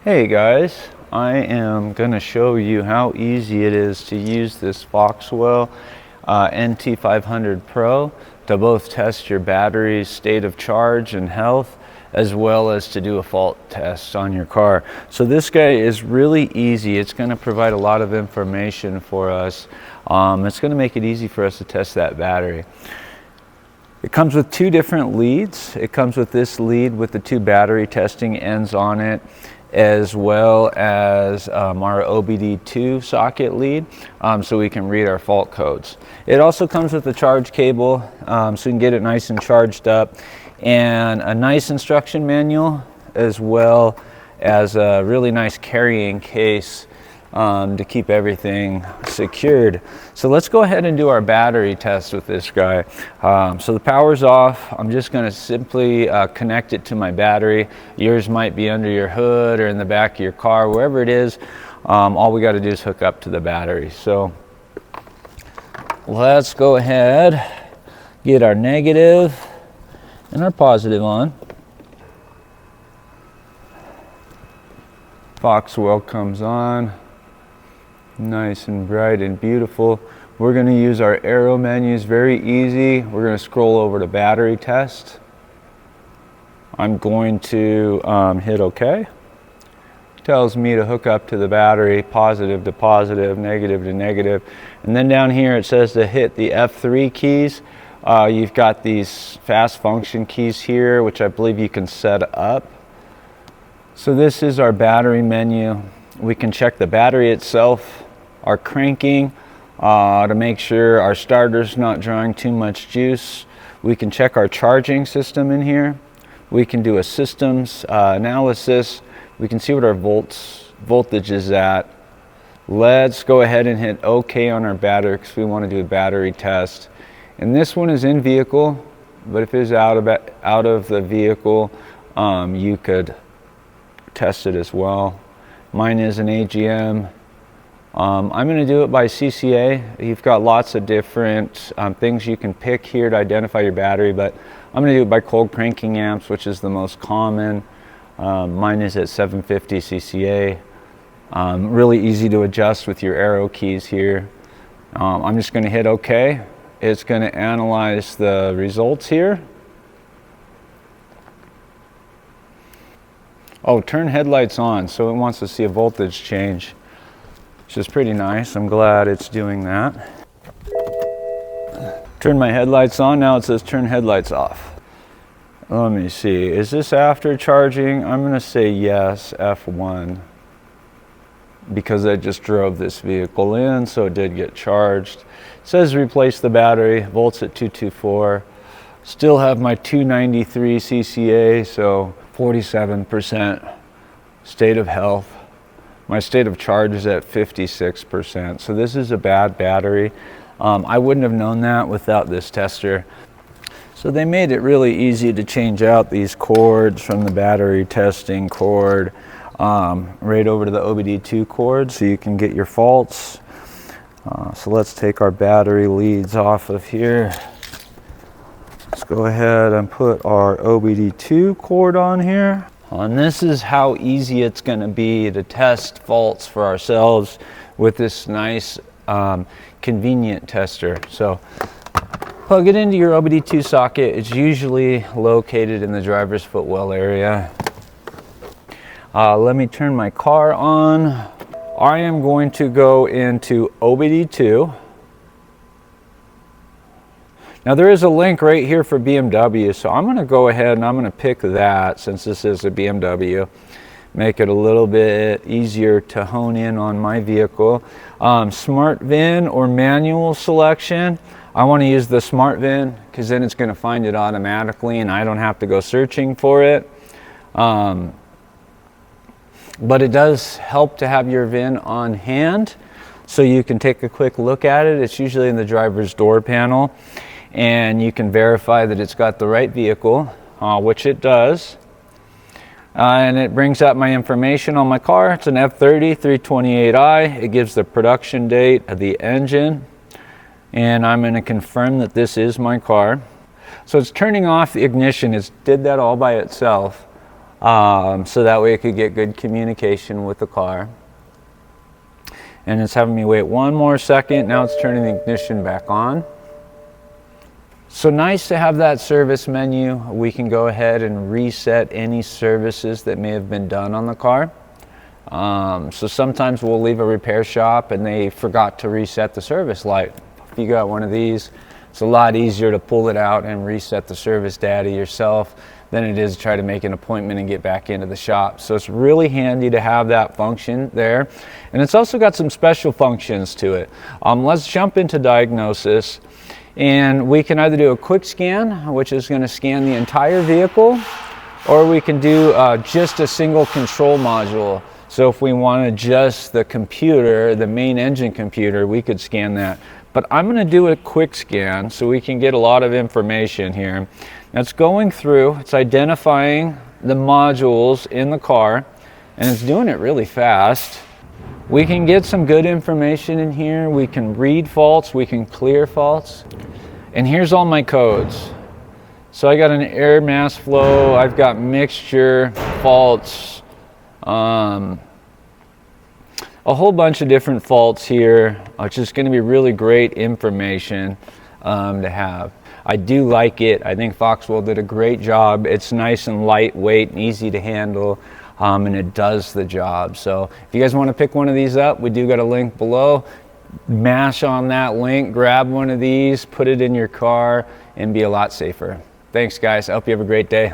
Hey guys, I am going to show you how easy it is to use this FOXWELL NT510 Pro to both test your battery's state of charge and health, as well as to do a fault test on your car. So this guy is really easy. It's going to provide a lot of information for us. It's going to make it easy for us to test that battery. It comes with two different leads. It comes with this lead with the two battery testing ends on it, as well as our OBD2 socket lead, so we can read our fault codes. It also comes with a charge cable, so we can get it nice and charged up, and a nice instruction manual, as well as a really nice carrying case to keep everything secured. So let's go ahead and do our battery test with this guy. So the power's off. I'm just going to simply connect it to my battery. Yours might be under your hood or in the back of your car, wherever it is. All we got to do is hook up to the battery. So let's go ahead, get our negative and our positive on. FOXWELL comes on. Nice and bright and beautiful. We're going to use our arrow menus, very easy. We're going to scroll over to battery test. I'm going to hit OK. Tells me to hook up to the battery, positive to positive, negative to negative. And then down here it says to hit the F3 keys. You've got these fast function keys here, which I believe you can set up. So this is our battery menu. We can check the battery itself, our cranking, to make sure our starter's not drawing too much juice. We can check our charging system in here. We can do a systems analysis. We can see what our voltage is at. Let's go ahead and hit OK on our battery because we want to do a battery test. And this one is in vehicle, but if it's out of the vehicle, you could test it as well. Mine is an AGM. I'm going to do it by CCA. You've got lots of different things you can pick here to identify your battery, but I'm going to do it by cold cranking amps, which is the most common. Mine is at 750 CCA. Really easy to adjust with your arrow keys here. I'm just going to hit OK. It's going to analyze the results here. Oh, turn headlights on, so it wants to see a voltage change, which is pretty nice. I'm glad it's doing that. Turn my headlights on, now it says turn headlights off. Let me see, is this after charging? I'm going to say yes, F1, because I just drove this vehicle in, so it did get charged. It says replace the battery, volts at 224. Still have my 293 CCA, so 47% state of health. My state of charge is at 56%. So this is a bad battery. I wouldn't have known that without this tester. So they made it really easy to change out these cords from the battery testing cord right over to the OBD2 cord so you can get your faults. So let's take our battery leads off of here. Let's go ahead and put our OBD2 cord on here. And this is how easy it's going to be to test faults for ourselves with this nice convenient tester. So plug it into your OBD2 socket. It's usually located in the driver's footwell area. Let me turn my car on. I am going to go into OBD2. Now there is a link right here for BMW, so I'm going to go ahead and I'm going to pick that since this is a BMW. Make it a little bit easier to hone in on my vehicle. Smart VIN or manual selection. I want to use the Smart VIN because then it's going to find it automatically and I don't have to go searching for it. But it does help to have your VIN on hand so you can take a quick look at it. It's usually in the driver's door panel. And you can verify that it's got the right vehicle, which it does. And it brings up my information on my car. It's an F30 328i. It gives the production date of the engine. And I'm going to confirm that this is my car. So it's turning off the ignition. It did that all by itself. so that way it could get good communication with the car. And it's having me wait one more second. Now it's turning the ignition back on. So nice to have that service menu. We can go ahead and reset any services that may have been done on the car. So sometimes we'll leave a repair shop and they forgot to reset the service light. If you got one of these, it's a lot easier to pull it out and reset the service data yourself than it is to try to make an appointment and get back into the shop. So it's really handy to have that function there. And it's also got some special functions to it. Let's jump into diagnosis. And we can either do a quick scan, which is going to scan the entire vehicle, or we can do just a single control module. So if we want just the computer, the main engine computer, we could scan that. But I'm going to do a quick scan so we can get a lot of information here. Now it's going through, it's identifying the modules in the car, and it's doing it really fast. We can get some good information in here. We can read faults, we can clear faults. And here's all my codes. So I got an air mass flow, I've got mixture, faults, a whole bunch of different faults here, which is going to be really great information to have. I do like it. I think FOXWELL did a great job. It's nice and lightweight and easy to handle, and it does the job. So if you guys want to pick one of these up, we do got a link below. Mash on that link, grab one of these, put it in your car, and be a lot safer. Thanks guys. I hope you have a great day.